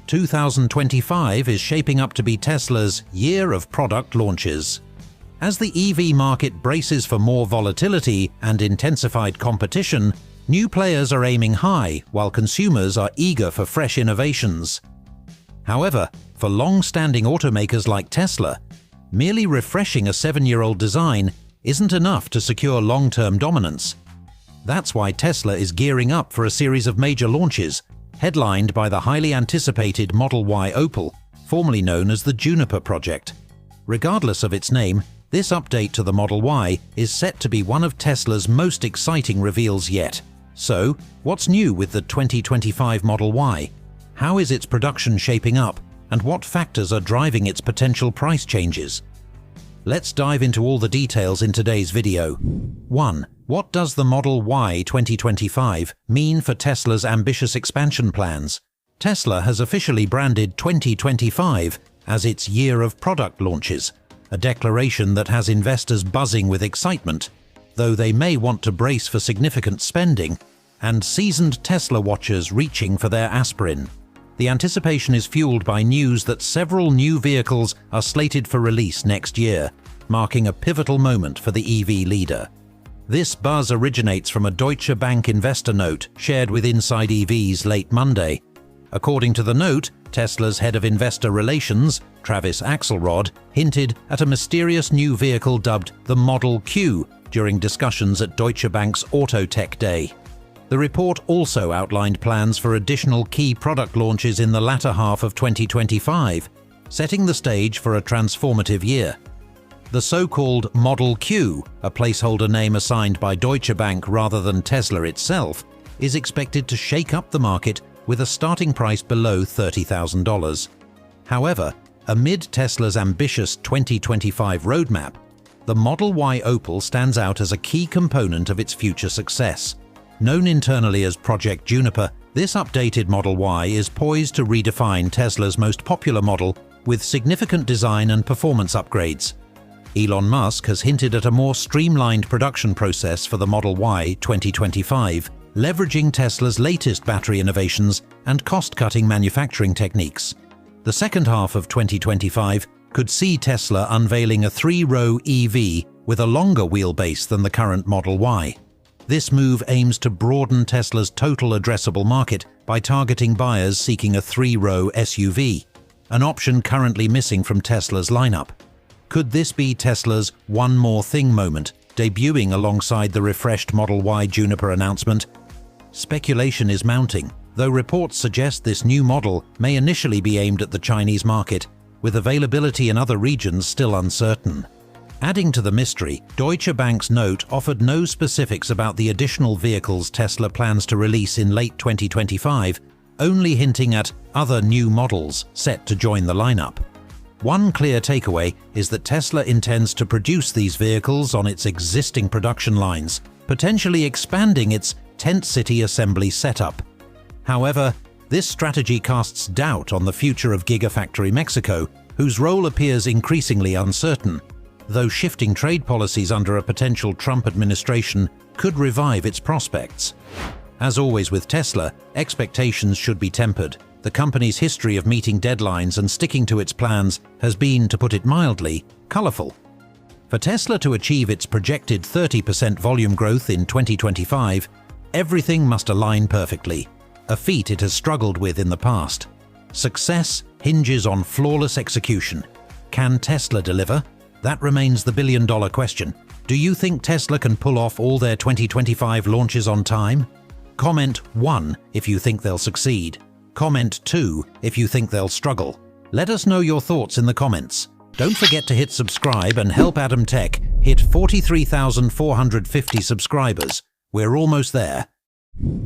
2025 is shaping up to be Tesla's year of product launches. As the EV market braces for more volatility and intensified competition, new players are aiming high while consumers are eager for fresh innovations. However, for long-standing automakers like Tesla, merely refreshing a 7-year-old design isn't enough to secure long-term dominance. That's why Tesla is gearing up for a series of major launches, headlined by the highly anticipated Model Y OPAL, formerly known as the Juniper project. Regardless of its name, this update to the Model Y is set to be one of Tesla's most exciting reveals yet. So, what's new with the 2025 Model Y? How is its production shaping up, and what factors are driving its potential price changes? Let's dive into all the details in today's video. 1. What does the Model Y 2025 mean for Tesla's ambitious expansion plans? Tesla has officially branded 2025 as its year of product launches, a declaration that has investors buzzing with excitement, though they may want to brace for significant spending, and seasoned Tesla watchers reaching for their aspirin. The anticipation is fueled by news that several new vehicles are slated for release next year, marking a pivotal moment for the EV leader. This buzz originates from a Deutsche Bank investor note shared with Inside EVs late Monday. According to the note, Tesla's head of investor relations, Travis Axelrod, hinted at a mysterious new vehicle dubbed the Model Q during discussions at Deutsche Bank's Auto Tech Day. The report also outlined plans for additional key product launches in the latter half of 2025, setting the stage for a transformative year. The so-called Model Q, a placeholder name assigned by Deutsche Bank rather than Tesla itself, is expected to shake up the market with a starting price below $30,000. However, amid Tesla's ambitious 2025 roadmap, the Model Y OPAL stands out as a key component of its future success. Known internally as Project Juniper, this updated Model Y is poised to redefine Tesla's most popular model with significant design and performance upgrades. Elon Musk has hinted at a more streamlined production process for the Model Y 2025, leveraging Tesla's latest battery innovations and cost-cutting manufacturing techniques. The second half of 2025 could see Tesla unveiling a 3-row EV with a longer wheelbase than the current Model Y. This move aims to broaden Tesla's total addressable market by targeting buyers seeking a 3-row SUV, an option currently missing from Tesla's lineup. Could this be Tesla's one more thing moment, debuting alongside the refreshed Model Y Juniper announcement? Speculation is mounting, though reports suggest this new model may initially be aimed at the Chinese market, with availability in other regions still uncertain. Adding to the mystery, Deutsche Bank's note offered no specifics about the additional vehicles Tesla plans to release in late 2025, only hinting at other new models set to join the lineup. One clear takeaway is that Tesla intends to produce these vehicles on its existing production lines, potentially expanding its tent city assembly setup. However, this strategy casts doubt on the future of Gigafactory Mexico, whose role appears increasingly uncertain, though shifting trade policies under a potential Trump administration could revive its prospects. As always with Tesla, expectations should be tempered. The company's history of meeting deadlines and sticking to its plans has been, to put it mildly, colorful. For Tesla to achieve its projected 30% volume growth in 2025, everything must align perfectly, a feat it has struggled with in the past. Success hinges on flawless execution. Can Tesla deliver? That remains the billion-dollar question. Do you think Tesla can pull off all their 2025 launches on time? Comment 1 if you think they'll succeed. Comment 2 if you think they'll struggle. Let us know your thoughts in the comments. Don't forget to hit subscribe and help Adam Tech hit 43,450 subscribers. We're almost there.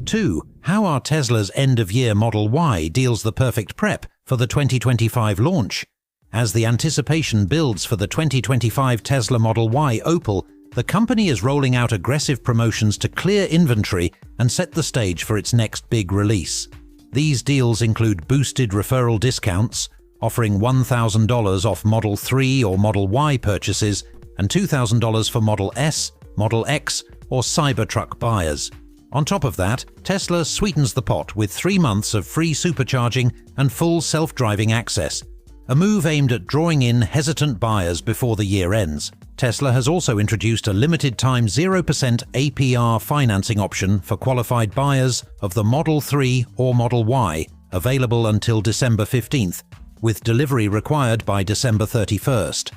2. How are Tesla's end-of-year Model Y deals the perfect prep for the 2025 launch? As the anticipation builds for the 2025 Tesla Model Y OPAL, the company is rolling out aggressive promotions to clear inventory and set the stage for its next big release. These deals include boosted referral discounts, offering $1,000 off Model 3 or Model Y purchases and $2,000 for Model S, Model X, or Cybertruck buyers. On top of that, Tesla sweetens the pot with 3 months of free supercharging and full self-driving access, a move aimed at drawing in hesitant buyers before the year ends. Tesla has also introduced a limited-time 0% APR financing option for qualified buyers of the Model 3 or Model Y, available until December 15th, with delivery required by December 31st.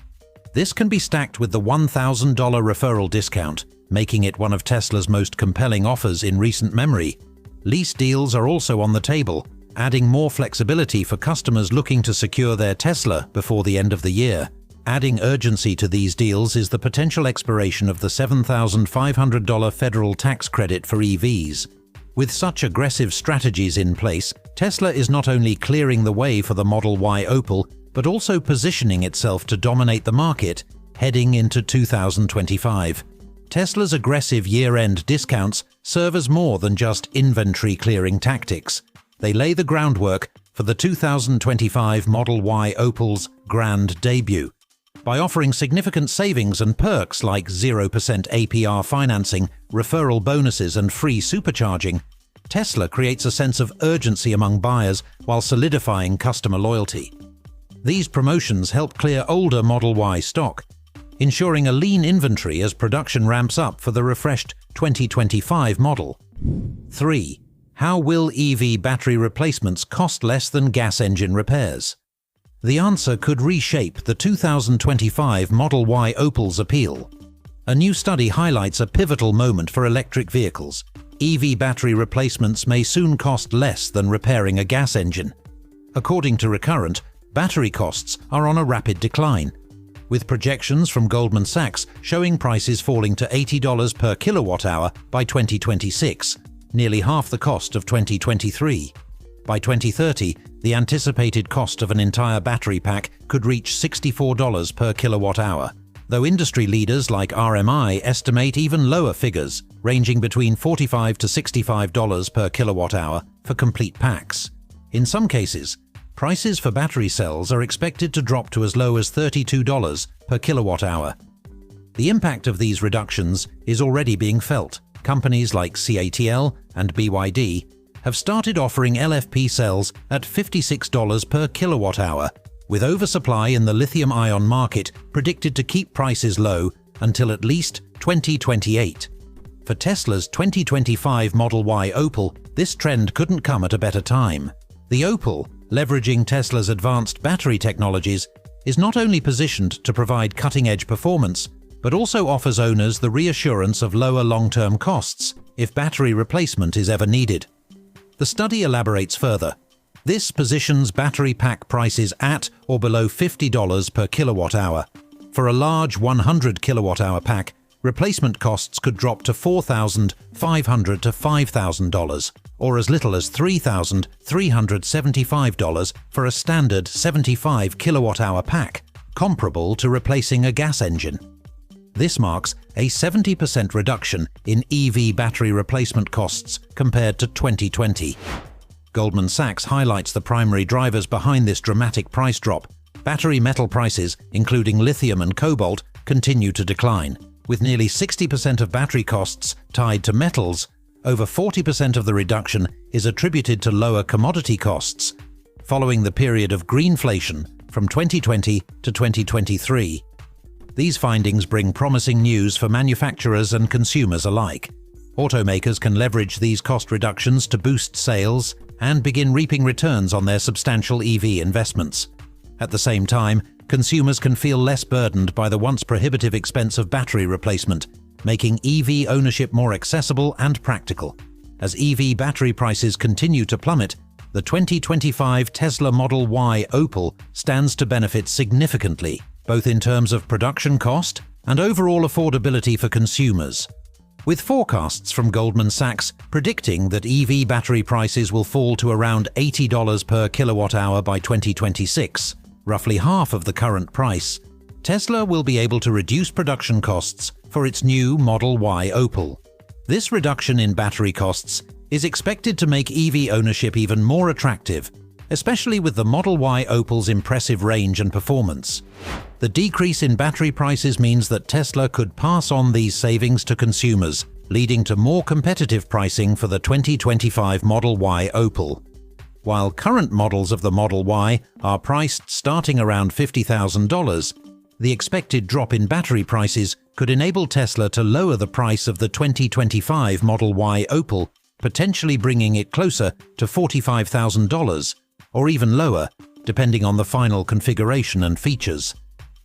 This can be stacked with the $1,000 referral discount, making it one of Tesla's most compelling offers in recent memory. Lease deals are also on the table, adding more flexibility for customers looking to secure their Tesla before the end of the year. Adding urgency to these deals is the potential expiration of the $7,500 federal tax credit for EVs. With such aggressive strategies in place, Tesla is not only clearing the way for the Model Y Opal, but also positioning itself to dominate the market heading into 2025. Tesla's aggressive year-end discounts serve as more than just inventory-clearing tactics. They lay the groundwork for the 2025 Model Y Opal's grand debut. By offering significant savings and perks like 0% APR financing, referral bonuses and free supercharging, Tesla creates a sense of urgency among buyers while solidifying customer loyalty. These promotions help clear older Model Y stock, ensuring a lean inventory as production ramps up for the refreshed 2025 model. 3. How will EV battery replacements cost less than gas engine repairs? The answer could reshape the 2025 Model Y Opal's appeal. A new study highlights a pivotal moment for electric vehicles. EV battery replacements may soon cost less than repairing a gas engine. According to Recurrent, battery costs are on a rapid decline, with projections from Goldman Sachs showing prices falling to $80 per kilowatt-hour by 2026, nearly half the cost of 2023. By 2030, the anticipated cost of an entire battery pack could reach $64 per kilowatt-hour, though industry leaders like RMI estimate even lower figures, ranging between $45 to $65 per kilowatt-hour for complete packs. In some cases, prices for battery cells are expected to drop to as low as $32 per kilowatt-hour. The impact of these reductions is already being felt. Companies like CATL and BYD have started offering LFP cells at $56 per kilowatt-hour, with oversupply in the lithium-ion market predicted to keep prices low until at least 2028. For Tesla's 2025 Model Y Opal, this trend couldn't come at a better time. The Opal, leveraging Tesla's advanced battery technologies, is not only positioned to provide cutting-edge performance, but also offers owners the reassurance of lower long-term costs if battery replacement is ever needed. The study elaborates further. This positions battery pack prices at or below $50 per kilowatt-hour. For a large 100 kilowatt-hour pack, replacement costs could drop to $4,500 to $5,000, or as little as $3,375 for a standard 75 kilowatt-hour pack, comparable to replacing a gas engine. This marks a 70% reduction in EV battery replacement costs compared to 2020. Goldman Sachs highlights the primary drivers behind this dramatic price drop. Battery metal prices, including lithium and cobalt, continue to decline. With nearly 60% of battery costs tied to metals, over 40% of the reduction is attributed to lower commodity costs, following the period of greenflation from 2020 to 2023. These findings bring promising news for manufacturers and consumers alike. Automakers can leverage these cost reductions to boost sales and begin reaping returns on their substantial EV investments. At the same time, consumers can feel less burdened by the once prohibitive expense of battery replacement, making EV ownership more accessible and practical. As EV battery prices continue to plummet, the 2025 Tesla Model Y Opal stands to benefit significantly, both in terms of production cost and overall affordability for consumers. With forecasts from Goldman Sachs predicting that EV battery prices will fall to around $80 per kilowatt-hour by 2026, roughly half of the current price, Tesla will be able to reduce production costs for its new Model Y Opal. This reduction in battery costs is expected to make EV ownership even more attractive, especially with the Model Y Opal's impressive range and performance. The decrease in battery prices means that Tesla could pass on these savings to consumers, leading to more competitive pricing for the 2025 Model Y OPAL. While current models of the Model Y are priced starting around $50,000, the expected drop in battery prices could enable Tesla to lower the price of the 2025 Model Y OPAL, potentially bringing it closer to $45,000, or even lower, depending on the final configuration and features.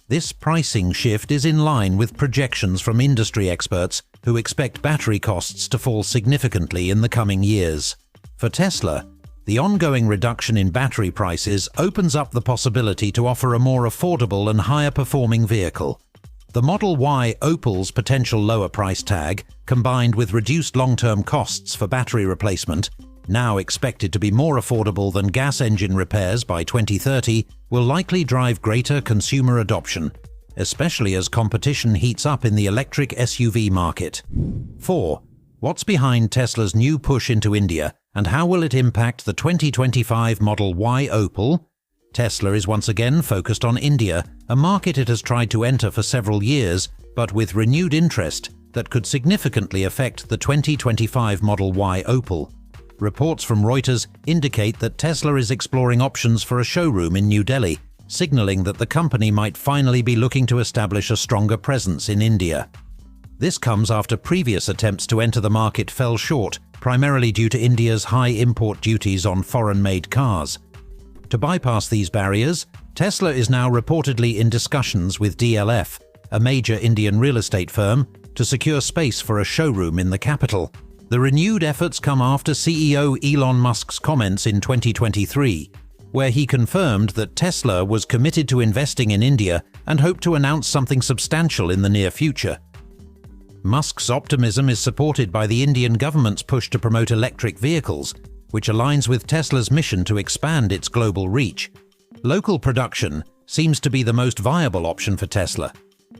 This pricing shift is in line with projections from industry experts who expect battery costs to fall significantly in the coming years. For Tesla, the ongoing reduction in battery prices opens up the possibility to offer a more affordable and higher-performing vehicle. The Model Y OPAL's potential lower price tag, combined with reduced long-term costs for battery replacement, now expected to be more affordable than gas engine repairs by 2030, will likely drive greater consumer adoption, especially as competition heats up in the electric SUV market. 4. What's behind Tesla's new push into India, and how will it impact the 2025 Model Y OPAL? Tesla is once again focused on India, a market it has tried to enter for several years, but with renewed interest that could significantly affect the 2025 Model Y OPAL. Reports from Reuters indicate that Tesla is exploring options for a showroom in New Delhi, signaling that the company might finally be looking to establish a stronger presence in India. This comes after previous attempts to enter the market fell short, primarily due to India's high import duties on foreign-made cars. To bypass these barriers, Tesla is now reportedly in discussions with DLF, a major Indian real estate firm, to secure space for a showroom in the capital. The renewed efforts come after CEO Elon Musk's comments in 2023, where he confirmed that Tesla was committed to investing in India and hoped to announce something substantial in the near future. Musk's optimism is supported by the Indian government's push to promote electric vehicles, which aligns with Tesla's mission to expand its global reach. Local production seems to be the most viable option for Tesla,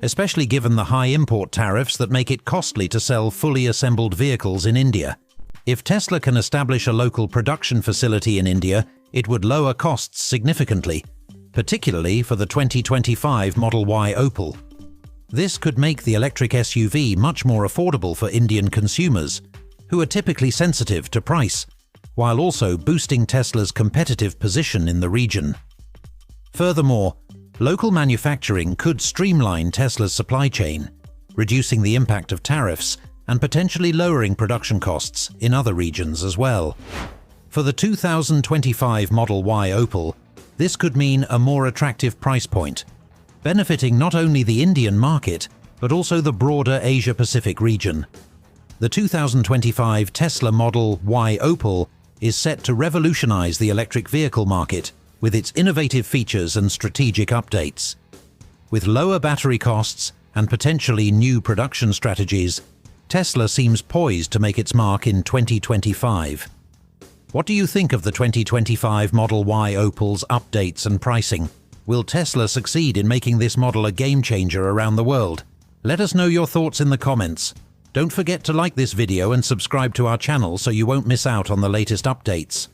especially given the high import tariffs that make it costly to sell fully assembled vehicles in India. If Tesla can establish a local production facility in India, it would lower costs significantly, particularly for the 2025 Model Y OPAL. This could make the electric SUV much more affordable for Indian consumers, who are typically sensitive to price, while also boosting Tesla's competitive position in the region. Furthermore, local manufacturing could streamline Tesla's supply chain, reducing the impact of tariffs and potentially lowering production costs in other regions as well. For the 2025 Model Y OPAL, this could mean a more attractive price point, benefiting not only the Indian market, but also the broader Asia-Pacific region. The 2025 Tesla Model Y OPAL is set to revolutionize the electric vehicle market with its innovative features and strategic updates. With lower battery costs and potentially new production strategies, Tesla seems poised to make its mark in 2025. What do you think of the 2025 Model Y OPAL's updates and pricing? Will Tesla succeed in making this model a game-changer around the world? Let us know your thoughts in the comments. Don't forget to like this video and subscribe to our channel so you won't miss out on the latest updates.